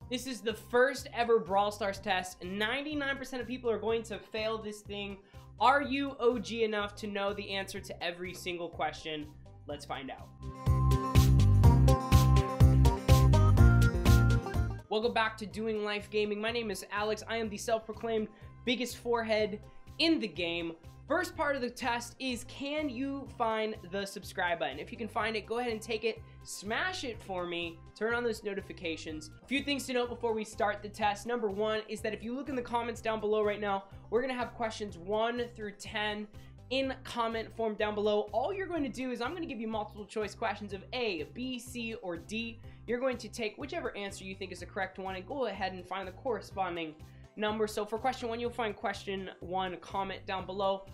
This is the first ever Brawl Stars test. 99% of people are going to fail this thing. Are you OG enough to know the answer to every single question? Let's find out. Welcome back to Doing Life Gaming. My name is Alex. I am the self-proclaimed biggest forehead in the game. First part of the test is, can you find the subscribe button? If you can find it, go ahead and take it, smash it for me, turn on those notifications. A few things to note before we start the test. Number one is that if you look in the comments down below right now, we're gonna have questions 1 through 10 in comment form down below. All you're going to do is I'm going to give you multiple choice questions of A, B, C, or D. You're going to take whichever answer you think is the correct one and go ahead and find the corresponding number. So for question 1, you'll find question 1 comment down below.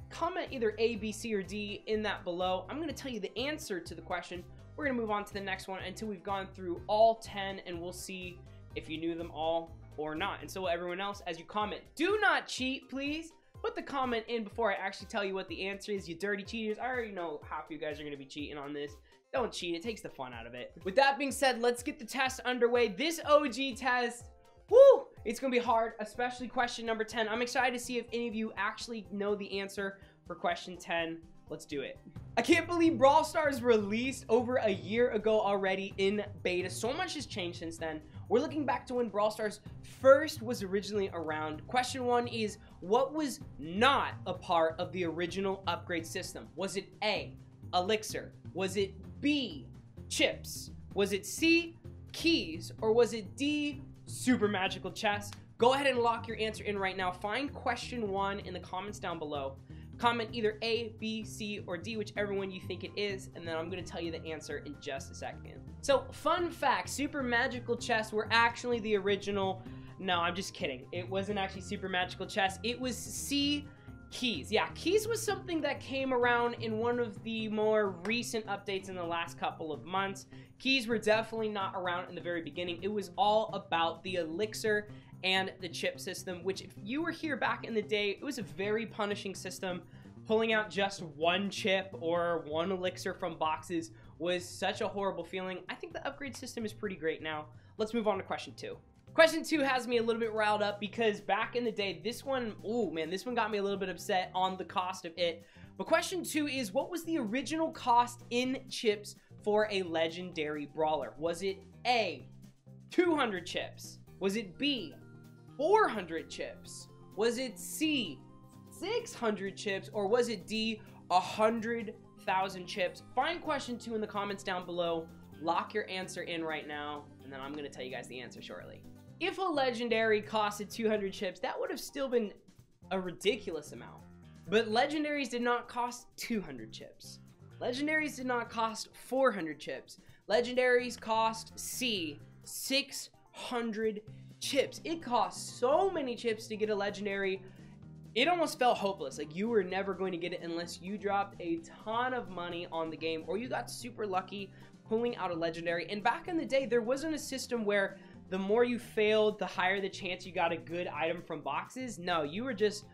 Comment either A, B, C, or D in that below. I'm going to tell you the answer to the question. We're going to move on to the next one until we've gone through all 10, and we'll see if you knew them all or not. And so will everyone else as you comment. Do not cheat, please. Put the comment in before I actually tell you what the answer is, you dirty cheaters. I already know half of you guys are going to be cheating on this. Don't cheat. It takes the fun out of it. With that being said, let's get the test underway. This OG test, whoo, it's going to be hard, especially question number 10. I'm excited to see if any of you actually know the answer for question 10. Let's do it. I can't believe Brawl Stars released over a year ago already in beta. So much has changed since then. We're looking back to when Brawl Stars first was originally around. Question 1 is, what was not a part of the original upgrade system? Was it A, elixir? Was it B, chips? Was it C, keys? Or was it D, super magical chests? Go ahead and lock your answer in right now. Find question 1 in the comments down below. Comment either A, B, C, or D, whichever one you think it is, and then I'm going to tell you the answer in just a second. So, fun fact, super magical chests were actually the original. No, I'm just kidding. It wasn't actually super magical chests. It was C, keys. Yeah, keys was something that came around in one of the more recent updates in the last couple of months. Keys were definitely not around in the very beginning. It was all about the elixir and the chip system, which if you were here back in the day, it was a very punishing system. Pulling out just one chip or one elixir from boxes was such a horrible feeling. I think the upgrade system is pretty great now. Let's move on to question 2. Question 2 has me a little bit riled up because back in the day, this one, oh man, this one got me a little bit upset on the cost of it. But question 2 is, what was the original cost in chips for a legendary brawler? Was it A, 200 chips? Was it B, 400 chips? Was it C, 600 chips? Or was it D, 100,000 chips? Find question 2 in the comments down below. Lock your answer in right now, and then I'm going to tell you guys the answer shortly. If a legendary costed 200 chips, that would have still been a ridiculous amount. But legendaries did not cost 200 chips. Legendaries did not cost 400 chips. Legendaries cost C, 600 chips. It cost so many chips to get a legendary. It almost felt hopeless. Like you were never going to get it unless you dropped a ton of money on the game or you got super lucky pulling out a legendary. And back in the day, there wasn't a system where the more you failed, the higher the chance you got a good item from boxes. No, you were just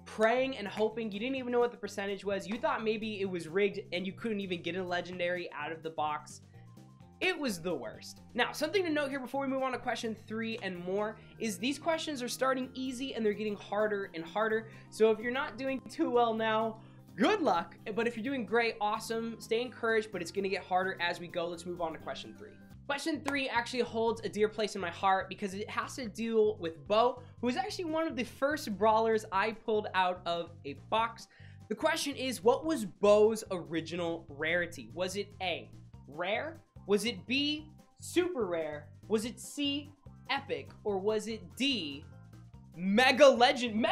praying and hoping. You didn't even know what the percentage was. You thought maybe it was rigged and you couldn't even get a legendary out of the box. It was the worst. Now, something to note here before we move on to question 3 and more is these questions are starting easy and they're getting harder and harder. So if you're not doing too well now, good luck. But if you're doing great, awesome. Stay encouraged, but it's going to get harder as we go. Let's move on to question 3. Question 3 actually holds a dear place in my heart because it has to deal with Bo, who is actually one of the first brawlers I pulled out of a box. The question is, what was Bo's original rarity? Was it A, rare? Was it B, super rare? Was it C, epic? Or was it D, mega legendary?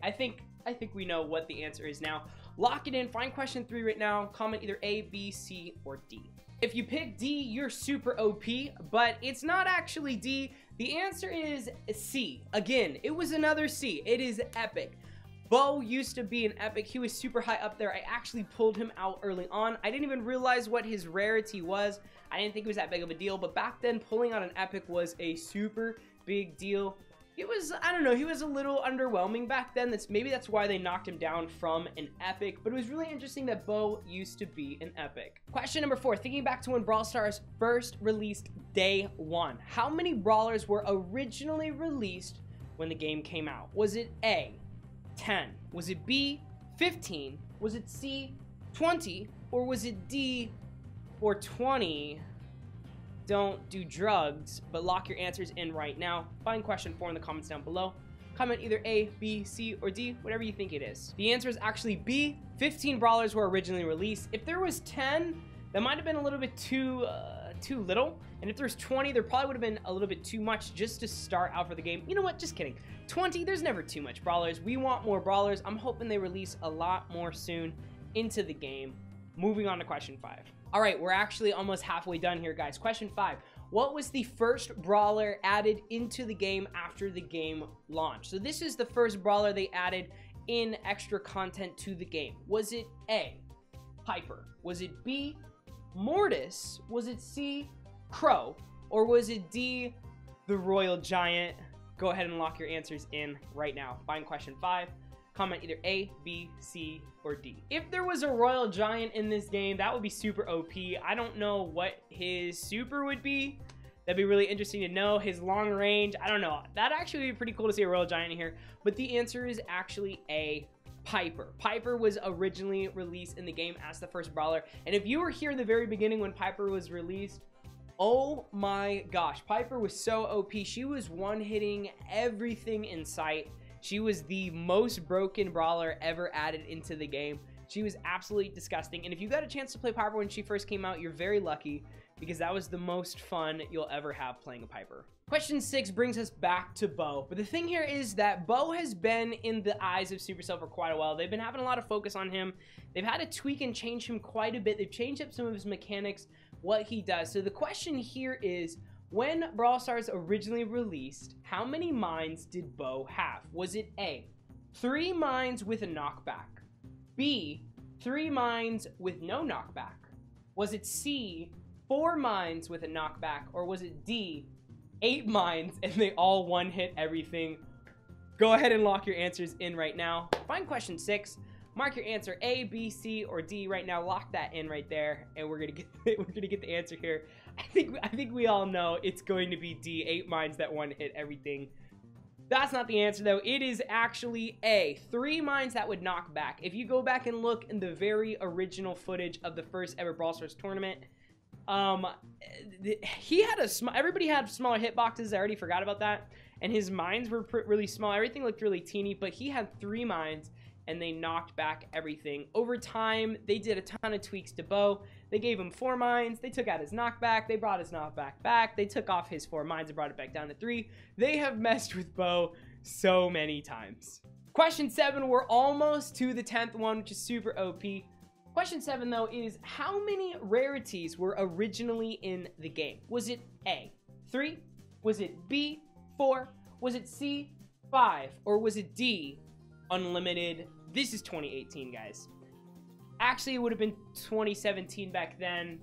I think we know what the answer is now. Lock it in. Find question 3 right now. Comment either A, B, C, or D. If you pick D, you're super OP, but it's not actually D. The answer is C. Again, it was another C. It is epic. Bo used to be an epic. He was super high up there. I actually pulled him out early on. I didn't even realize what his rarity was. I didn't think it was that big of a deal, but back then pulling out an epic was a super big deal. He was, I don't know, he was a little underwhelming back then. Maybe that's why they knocked him down from an epic, but it was really interesting that Bo used to be an epic. Question number 4, thinking back to when Brawl Stars first released day 1, how many brawlers were originally released when the game came out? Was it A, 10? Was it B, 15? Was it C, 20? Or was it D, 420? Don't do drugs, but lock your answers in right now. Find question 4 in the comments down below. Comment either A, B, C, or D, whatever you think it is. The answer is actually B. 15 brawlers were originally released. If there was 10, that might have been a little bit too little. And if there's 20, there probably would have been a little bit too much just to start out for the game. You know what? Just kidding. 20, there's never too much brawlers. We want more brawlers. I'm hoping they release a lot more soon into the game. Moving on to question 5. All right, we're actually almost halfway done here, guys. Question 5. What was the first brawler added into the game after the game launched? So this is the first brawler they added in extra content to the game. Was it A, Piper? Was it B, Mortis? Was it C, Crow? Or was it D, the Royal Giant? Go ahead and lock your answers in right now. Find question 5. Comment either A, B, C, or D. If there was a Royal Giant in this game, that would be super OP. I don't know what his super would be. That'd be really interesting to know. His long range, I don't know. That'd actually be pretty cool to see a Royal Giant in here. But the answer is actually A, Piper. Piper was originally released in the game as the first brawler. And if you were here in the very beginning when Piper was released, oh my gosh, Piper was so OP. She was one-hitting everything in sight. She was the most broken brawler ever added into the game. She was absolutely disgusting. And if you got a chance to play Piper when she first came out, you're very lucky because that was the most fun you'll ever have playing a Piper. Question 6 brings us back to Bo. But the thing here is that Bo has been in the eyes of Supercell for quite a while. They've been having a lot of focus on him. They've had to tweak and change him quite a bit. They've changed up some of his mechanics, what he does. So the question here is, when Brawl Stars originally released, how many mines did Bo have? Was it A, 3 mines with a knockback? B, 3 mines with no knockback? Was it C, 4 mines with a knockback? Or was it D, 8 mines and they all one-hit everything? Go ahead and lock your answers in right now. Find question 6. Mark your answer A, B, C, or D right now. Lock that in right there, and we're gonna get the answer here. I think we all know it's going to be D, 8 mines that one hit everything. That's not the answer though. It is actually A, 3 mines that would knock back. If you go back and look in the very original footage of the first ever Brawl Stars tournament, he had everybody had smaller hitboxes. I already forgot about that, and his mines were really small. Everything looked really teeny, but he had 3 mines. And they knocked back everything. Over time, they did a ton of tweaks to Bo. They gave him 4 mines. They took out his knockback. They brought his knockback back. They took off his 4 mines and brought it back down to 3. They have messed with Bo so many times. Question 7, we're almost to the 10th one, which is super OP. Question 7, though, is how many rarities were originally in the game? Was it A, 3? Was it B, 4? Was it C, 5? Or was it D, unlimited? This is 2018, guys. Actually, it would have been 2017 back then.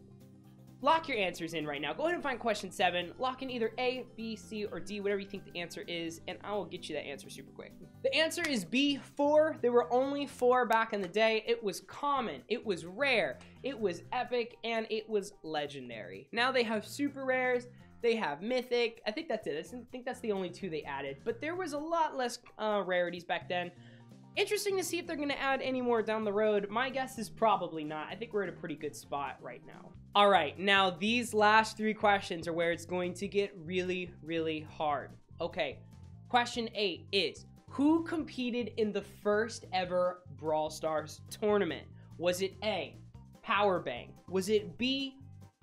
Lock your answers in right now. Go ahead and find question 7. Lock in either A, B, C, or D, whatever you think the answer is, and I will get you that answer super quick. The answer is B, 4. There were only 4 back in the day. It was common, it was rare, it was epic, and it was legendary. Now they have super rares. They have mythic. I think that's it. I think that's the only 2 they added. But there was a lot less rarities back then. Interesting to see if they're going to add any more down the road. My guess is probably not. I think we're at a pretty good spot right now. All right, now these last 3 questions are where it's going to get really, really hard. Okay, question 8 is, who competed in the first ever Brawl Stars tournament? Was it A, Powerbang? Was it B,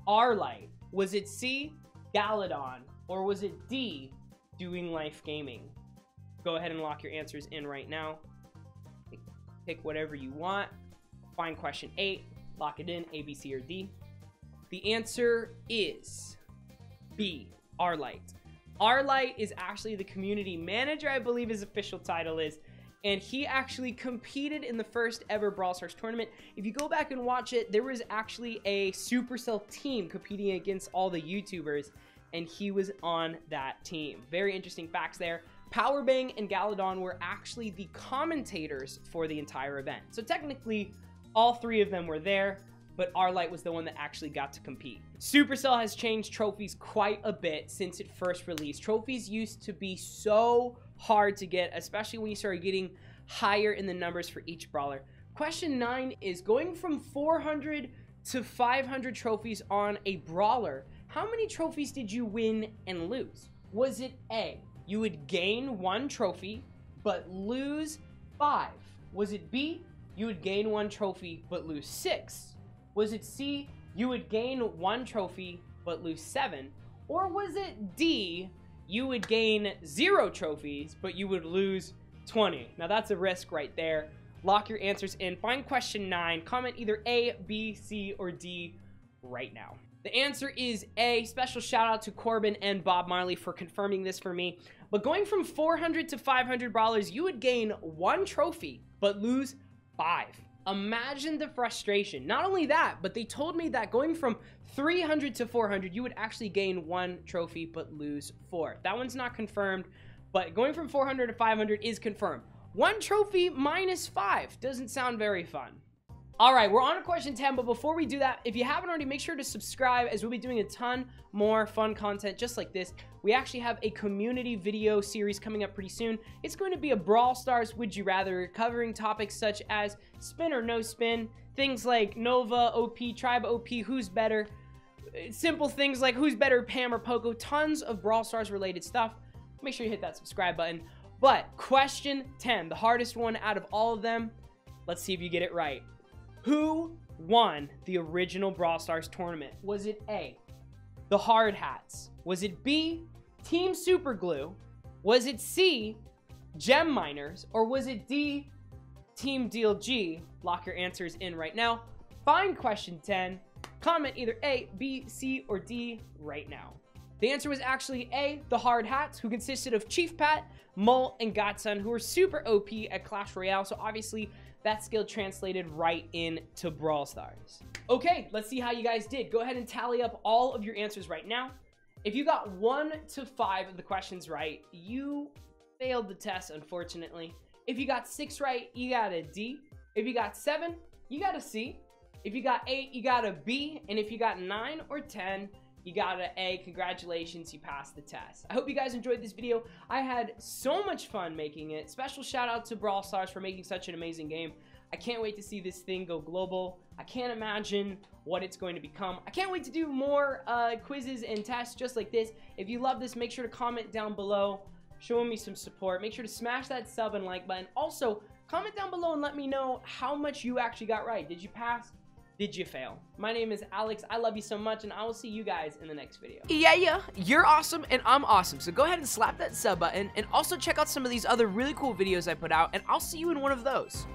Arlight? Was it C, Galadon? Or was it D, Doing Life Gaming? Go ahead and lock your answers in right now. Pick whatever you want. Find question 8. Lock it in, A, B, C, or D. The answer is B, Arlight. Arlight is actually the community manager, I believe his official title is. And he actually competed in the first ever Brawl Stars tournament. If you go back and watch it, there was actually a Supercell team competing against all the YouTubers, and he was on that team. Very interesting facts there. Powerbang and Galadon were actually the commentators for the entire event. So technically, all three of them were there, but Arlight was the one that actually got to compete. Supercell has changed trophies quite a bit since it first released. Trophies used to be so hard to get, especially when you started getting higher in the numbers for each brawler. Question 9 is going from 400 to 500 trophies on a brawler. How many trophies did you win and lose? Was it A, you would gain 1 trophy but lose 5? Was it B, you would gain 1 trophy but lose 6? Was it C, you would gain 1 trophy but lose 7? Or was it D, you would gain 0 trophies but you would lose 20? Now that's a risk right there. Lock your answers in. Find question 9. Comment either A, B, C, or D right now. The answer is A. Special shout out to Corbin and Bob Marley for confirming this for me. But going from 400 to 500 brawlers, you would gain 1 trophy but lose 5. Imagine the frustration. Not only that, but they told me that going from 300 to 400, you would actually gain 1 trophy but lose 4. That one's not confirmed, but going from 400 to 500 is confirmed. 1 trophy minus 5 doesn't sound very fun. All right, we're on to question 10, but before we do that, if you haven't already, make sure to subscribe, as we'll be doing a ton more fun content just like this. We actually have a community video series coming up pretty soon. It's going to be a Brawl Stars Would You Rather, covering topics such as spin or no spin, things like Nova, OP, Tribe OP, who's better, simple things like who's better, Pam or Poco, tons of Brawl Stars related stuff. Make sure you hit that subscribe button. But question 10, the hardest one out of all of them, let's see if you get it right. Who won the original Brawl Stars tournament? Was it A, the Hard Hats? Was it B, Team Superglue? Was it C, Gem Miners? Or was it D, Team Deal G? Lock your answers in right now. Find question 10. Comment either A, B, C, or D right now. The answer was actually A, the Hard Hats, who consisted of Chief Pat, Mole, and Godson, who were super OP at Clash Royale, so obviously that skill translated right into Brawl Stars. Okay, let's see how you guys did. Go ahead and tally up all of your answers right now. If you got 1 to 5 of the questions right, you failed the test, unfortunately. If you got 6 right, you got a D. If you got 7, you got a C. If you got 8, you got a B. And if you got 9 or 10, you got an A. Congratulations, you passed the test. I hope you guys enjoyed this video. I had so much fun making it. Special shout out to Brawl Stars for making such an amazing game. I can't wait to see this thing go global. I can't imagine what it's going to become. I can't wait to do more quizzes and tests just like this. If you love this, make sure to comment down below, showing me some support. Make sure to smash that sub and like button. Also, comment down below and let me know how much you actually got right. Did you pass? Did you fail? My name is Alex. I love you so much, and I will see you guys in the next video. Yeah, you're awesome, and I'm awesome. So go ahead and slap that sub button, and also check out some of these other really cool videos I put out, and I'll see you in one of those.